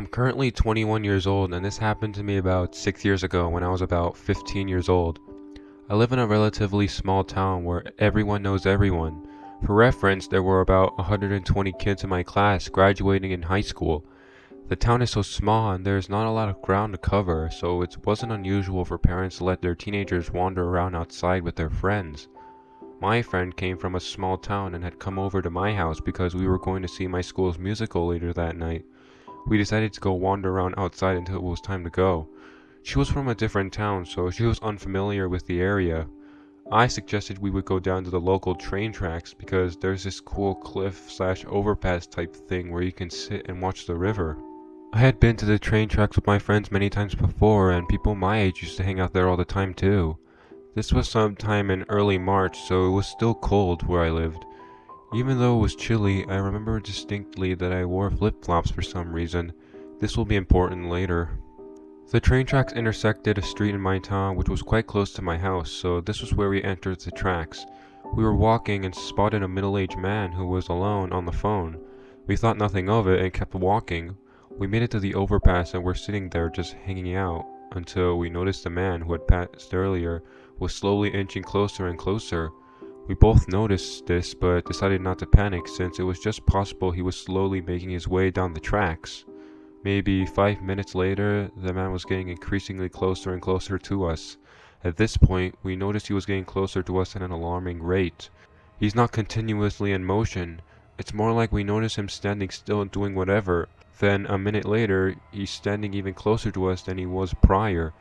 I'm currently 21 years old, and this happened to me about 6 years ago when I was about 15 years old. I live in a relatively small town where everyone knows everyone. For reference, there were about 120 kids in my class graduating in high school. The town is so small and there's not a lot of ground to cover, so it wasn't unusual for parents to let their teenagers wander around outside with their friends. My friend came from a small town and had come over to my house because we were going to see my school's musical later that night. We decided to go wander around outside until it was time to go. She was from a different town, so she was unfamiliar with the area. I suggested we would go down to the local train tracks because there's this cool cliff/overpass type thing where you can sit and watch the river. I had been to the train tracks with my friends many times before, and people my age used to hang out there all the time too. This was sometime in early March, so it was still cold where I lived. Even though it was chilly, I remember distinctly that I wore flip-flops for some reason. This will be important later. The train tracks intersected a street in my town which was quite close to my house, so this was where we entered the tracks. We were walking and spotted a middle-aged man who was alone on the phone. We thought nothing of it and kept walking. We made it to the overpass and were sitting there just hanging out until we noticed the man who had passed earlier was slowly inching closer and closer. We both noticed this but decided not to panic since it was just possible he was slowly making his way down the tracks. Maybe 5 minutes later, the man was getting increasingly closer and closer to us. At this point, we noticed he was getting closer to us at an alarming rate. He's not continuously in motion. It's more like we noticed him standing still and doing whatever. Then, a minute later, he's standing even closer to us than he was prior.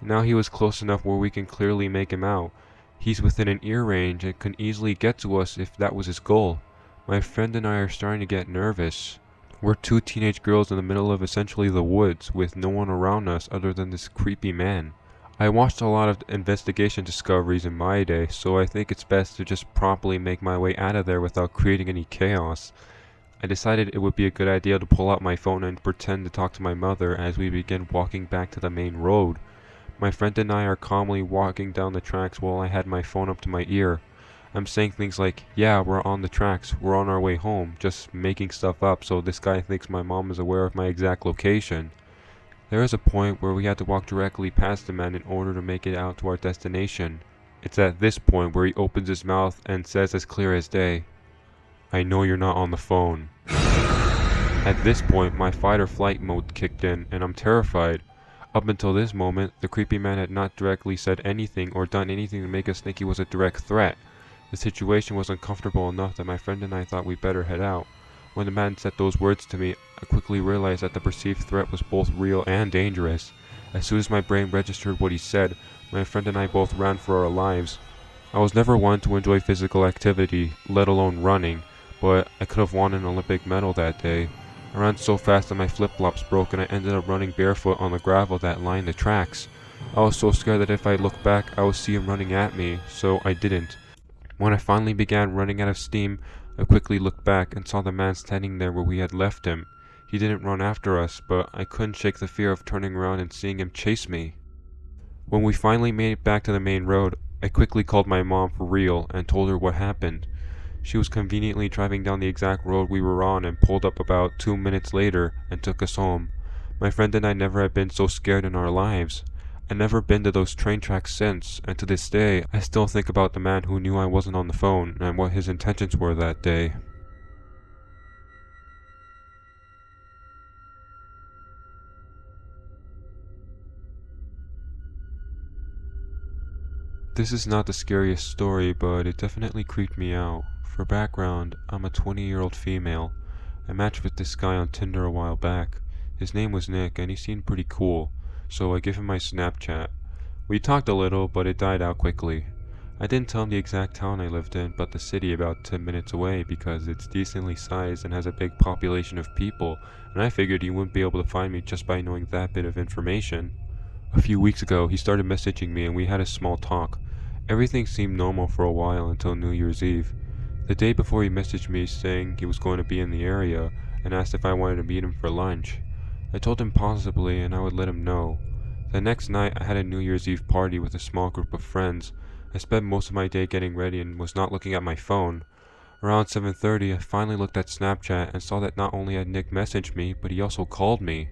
Now he was close enough where we can clearly make him out. He's within an ear range and can easily get to us if that was his goal. My friend and I are starting to get nervous. We're two teenage girls in the middle of essentially the woods with no one around us other than this creepy man. I watched a lot of investigation discoveries in my day, so I think it's best to just promptly make my way out of there without creating any chaos. I decided it would be a good idea to pull out my phone and pretend to talk to my mother as we begin walking back to the main road. My friend and I are calmly walking down the tracks while I had my phone up to my ear. I'm saying things like, yeah, we're on the tracks, we're on our way home, just making stuff up so this guy thinks my mom is aware of my exact location. There is a point where we had to walk directly past the man in order to make it out to our destination. It's at this point where he opens his mouth and says as clear as day, "I know you're not on the phone." At this point, my fight or flight mode kicked in and I'm terrified. Up until this moment, the creepy man had not directly said anything or done anything to make us think he was a direct threat. The situation was uncomfortable enough that my friend and I thought we'd better head out. When the man said those words to me, I quickly realized that the perceived threat was both real and dangerous. As soon as my brain registered what he said, my friend and I both ran for our lives. I was never one to enjoy physical activity, let alone running, but I could have won an Olympic medal that day. I ran so fast that my flip-flops broke and I ended up running barefoot on the gravel that lined the tracks. I was so scared that if I looked back, I would see him running at me, so I didn't. When I finally began running out of steam, I quickly looked back and saw the man standing there where we had left him. He didn't run after us, but I couldn't shake the fear of turning around and seeing him chase me. When we finally made it back to the main road, I quickly called my mom for real and told her what happened. She was conveniently driving down the exact road we were on and pulled up about 2 minutes later and took us home. My friend and I never had been so scared in our lives. I've never been to those train tracks since, and to this day, I still think about the man who knew I wasn't on the phone and what his intentions were that day. This is not the scariest story, but it definitely creeped me out. For background, I'm a 20-year-old female. I matched with this guy on Tinder a while back. His name was Nick, and he seemed pretty cool, so I gave him my Snapchat. We talked a little, but it died out quickly. I didn't tell him the exact town I lived in, but the city about 10 minutes away because it's decently sized and has a big population of people, and I figured he wouldn't be able to find me just by knowing that bit of information. A few weeks ago, he started messaging me and we had a small talk. Everything seemed normal for a while until New Year's Eve. The day before he messaged me saying he was going to be in the area and asked if I wanted to meet him for lunch. I told him possibly and I would let him know. The next night I had a New Year's Eve party with a small group of friends. I spent most of my day getting ready and was not looking at my phone. Around 7:30 I finally looked at Snapchat and saw that not only had Nick messaged me, but he also called me.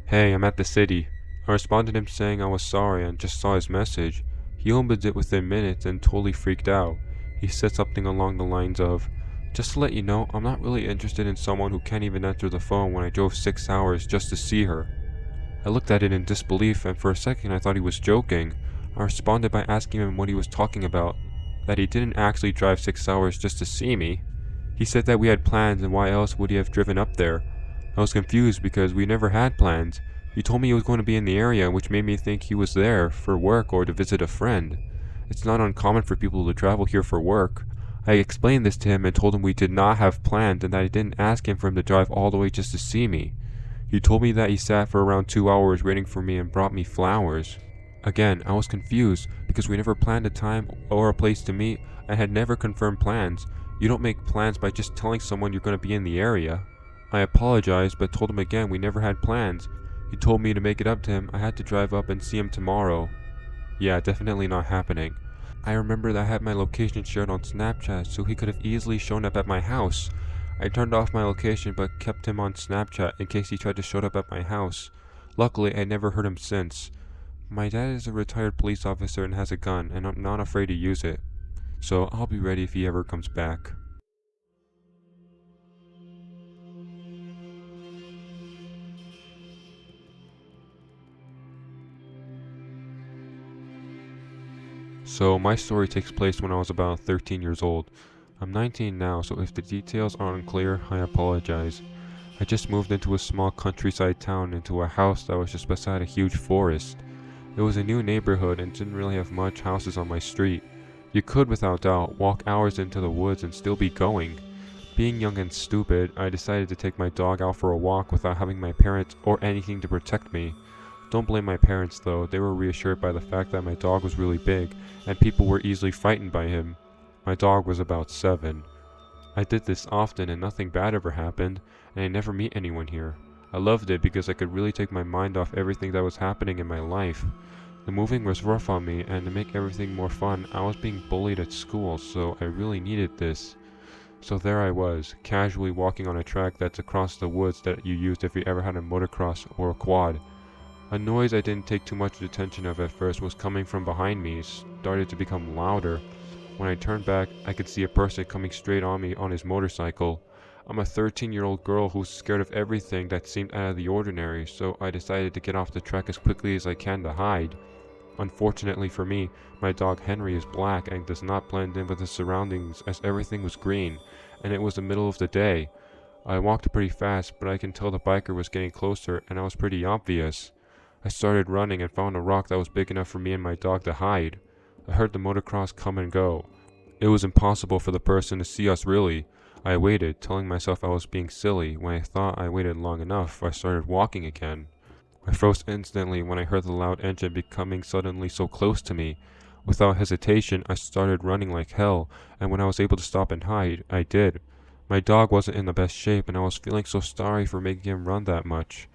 "Hey, I'm at the city." I responded him saying I was sorry and just saw his message. He opened it within minutes and totally freaked out. He said something along the lines of, "Just to let you know, I'm not really interested in someone who can't even answer the phone when I drove 6 hours just to see her." I looked at it in disbelief, and for a second I thought he was joking. I responded by asking him what he was talking about, that he didn't actually drive 6 hours just to see me. He said that we had plans, and why else would he have driven up there? I was confused because we never had plans. He told me he was going to be in the area, which made me think he was there for work or to visit a friend. It's not uncommon for people to travel here for work. I explained this to him and told him we did not have plans and that I didn't ask him for him to drive all the way just to see me. He told me that he sat for around 2 hours waiting for me and brought me flowers. Again, I was confused because we never planned a time or a place to meet and had never confirmed plans. You don't make plans by just telling someone you're going to be in the area. I apologized but told him again we never had plans. He told me to make it up to him I had to drive up and see him tomorrow. Yeah, definitely not happening. I remember that I had my location shared on Snapchat, so he could have easily shown up at my house. I turned off my location but kept him on Snapchat in case he tried to show up at my house. Luckily, I never heard him since. My dad is a retired police officer and has a gun, and I'm not afraid to use it. So I'll be ready if he ever comes back. So my story takes place when I was about 13 years old. I'm 19 now, so if the details are unclear, I apologize. I just moved into a small countryside town into a house that was just beside a huge forest. It was a new neighborhood and didn't really have much houses on my street. You could, without doubt, walk hours into the woods and still be going. Being young and stupid, I decided to take my dog out for a walk without having my parents or anything to protect me. Don't blame my parents though, they were reassured by the fact that my dog was really big and people were easily frightened by him. My dog was about 7. I did this often and nothing bad ever happened, and I never meet anyone here. I loved it because I could really take my mind off everything that was happening in my life. The moving was rough on me, and to make everything more fun, I was being bullied at school, so I really needed this. So there I was, casually walking on a track that's across the woods that you used if you ever had a motocross or a quad. A noise I didn't take too much attention of at first was coming from behind me, started to become louder. When I turned back, I could see a person coming straight on me on his motorcycle. I'm a 13-year-old girl who's scared of everything that seemed out of the ordinary, so I decided to get off the track as quickly as I can to hide. Unfortunately for me, my dog Henry is black and does not blend in with the surroundings as everything was green, and it was the middle of the day. I walked pretty fast, but I can tell the biker was getting closer and I was pretty obvious. I started running and found a rock that was big enough for me and my dog to hide. I heard the motocross come and go. It was impossible for the person to see us really. I waited, telling myself I was being silly. When I thought I waited long enough, I started walking again. I froze instantly when I heard the loud engine becoming suddenly so close to me. Without hesitation, I started running like hell, and when I was able to stop and hide, I did. My dog wasn't in the best shape, and I was feeling so sorry for making him run that much.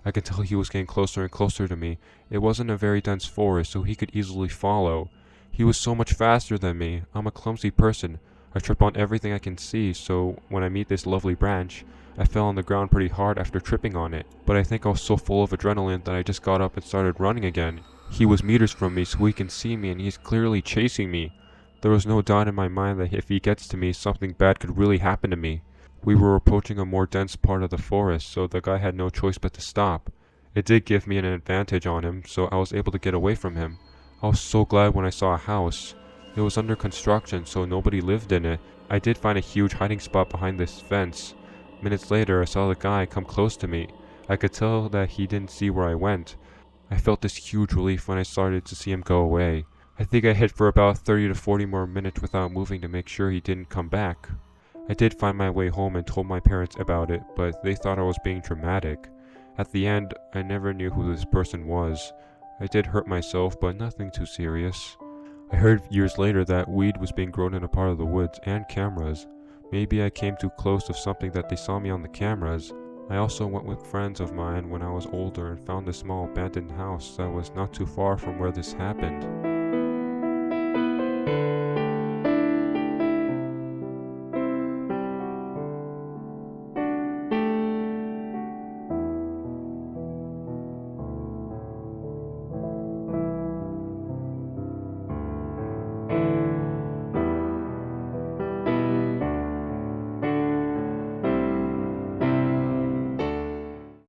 I could tell he was getting closer and closer to me. It wasn't a very dense forest, so he could easily follow. He was so much faster than me. I'm a clumsy person. I trip on everything I can see, so when I meet this lovely branch, I fell on the ground pretty hard after tripping on it. But I think I was so full of adrenaline that I just got up and started running again. He was meters from me, so he can see me, and he's clearly chasing me. There was no doubt in my mind that if he gets to me, something bad could really happen to me. We were approaching a more dense part of the forest, so the guy had no choice but to stop. It did give me an advantage on him, so I was able to get away from him. I was so glad when I saw a house. It was under construction, so nobody lived in it. I did find a huge hiding spot behind this fence. Minutes later, I saw the guy come close to me. I could tell that he didn't see where I went. I felt this huge relief when I started to see him go away. I think I hid for about 30 to 40 more minutes without moving to make sure he didn't come back. I did find my way home and told my parents about it, but they thought I was being dramatic. At the end, I never knew who this person was. I did hurt myself, but nothing too serious. I heard years later that weed was being grown in a part of the woods and cameras. Maybe I came too close to something that they saw me on the cameras. I also went with friends of mine when I was older and found a small abandoned house that was not too far from where this happened.